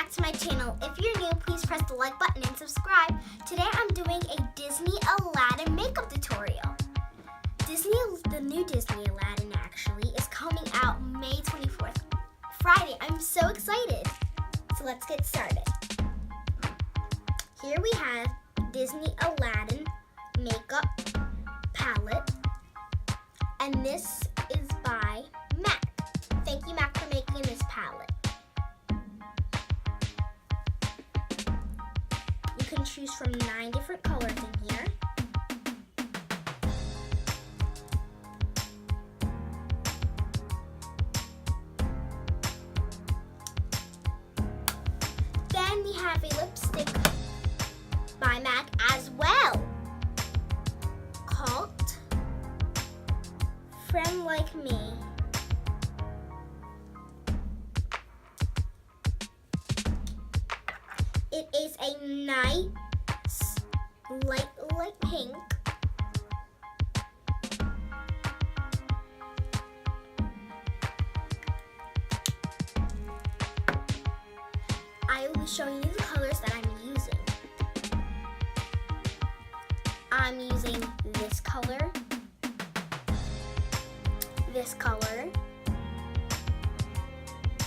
back to my channel. If you're new, please press the like button and subscribe. Today I'm doing a Disney Aladdin makeup tutorial. The new Disney Aladdin actually is coming out May 24th, Friday. I'm so excited. So let's get started. Here we have Disney Aladdin makeup palette, and this is by MAC. Thank you, MAC, for making this palette. You can choose from 9 different colors in here. Then we have a lipstick by MAC as well, called Friend Like Me. It is a nice light pink. I will be showing you the colors that I'm using. I'm using this color,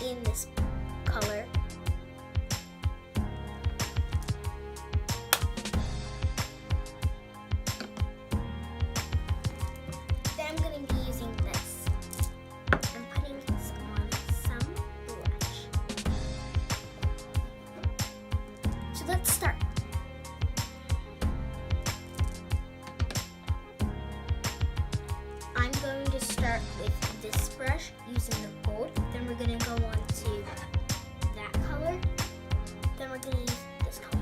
and this color. Then I'm going to be using this. I'm putting this on some blush. So let's start. I'm going to start with this brush using the gold. Then we're going to go on to that color. Then we're going to use this color.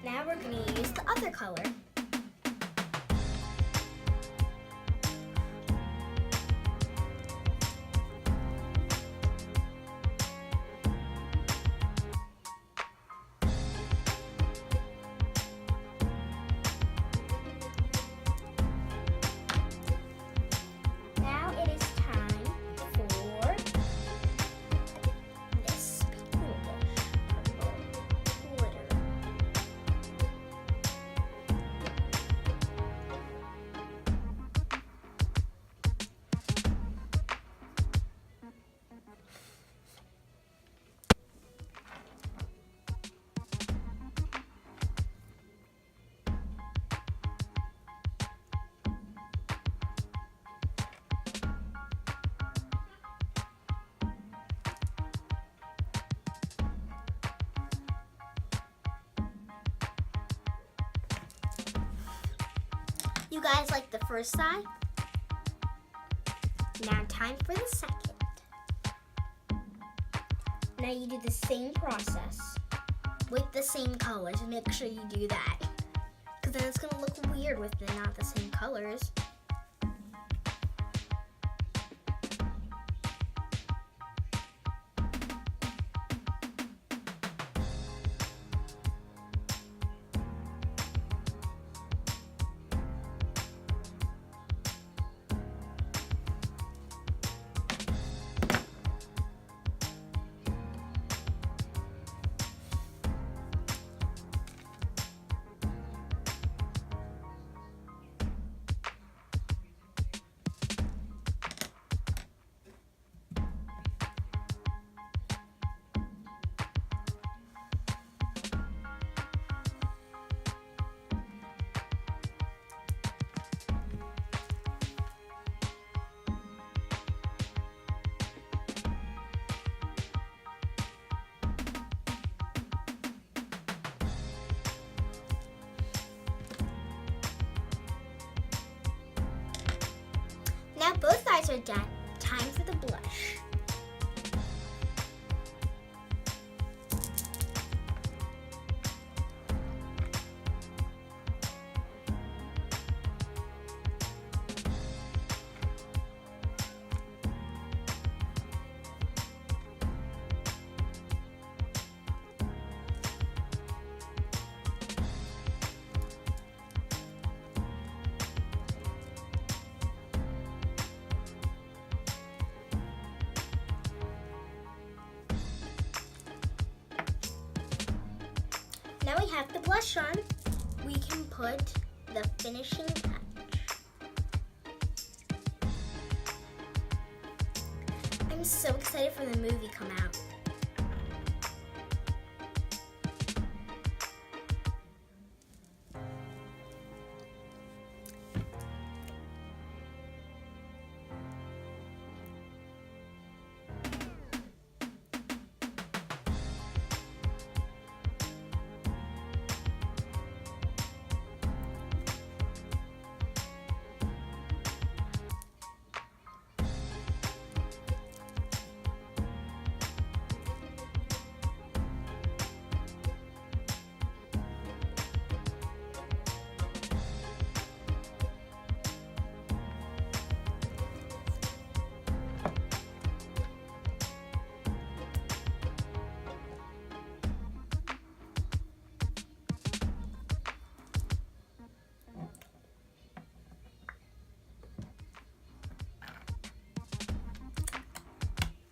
Now we're going to use the other color. Now it is time for this pinkish purple glitter. You guys like the first side? Now time for the second. Now you do the same process with the same colors. Make sure you do that, because then it's gonna look weird with not the same colors. Now both eyes are done. Time for the blush. that we have the blush on, we can put the finishing touch. I'm so excited for the movie come out.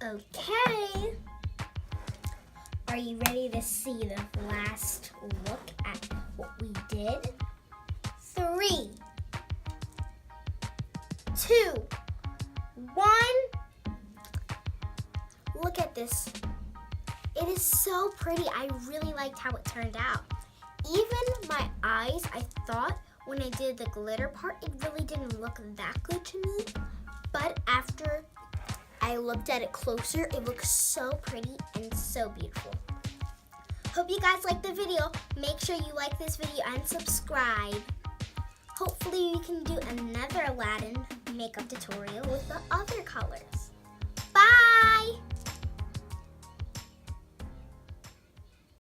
Okay. Are you ready to see the last look at what we did? 3, 2, 1. Look at this. It is so pretty. I really liked how it turned out. Even my eyes, I thought when I did the glitter part, it really didn't look that good to me. But after I looked at it closer, it looks so pretty and so beautiful. Hope you guys liked the video. Make sure you like this video and subscribe. Hopefully we can do another Aladdin makeup tutorial with the other colors. Bye!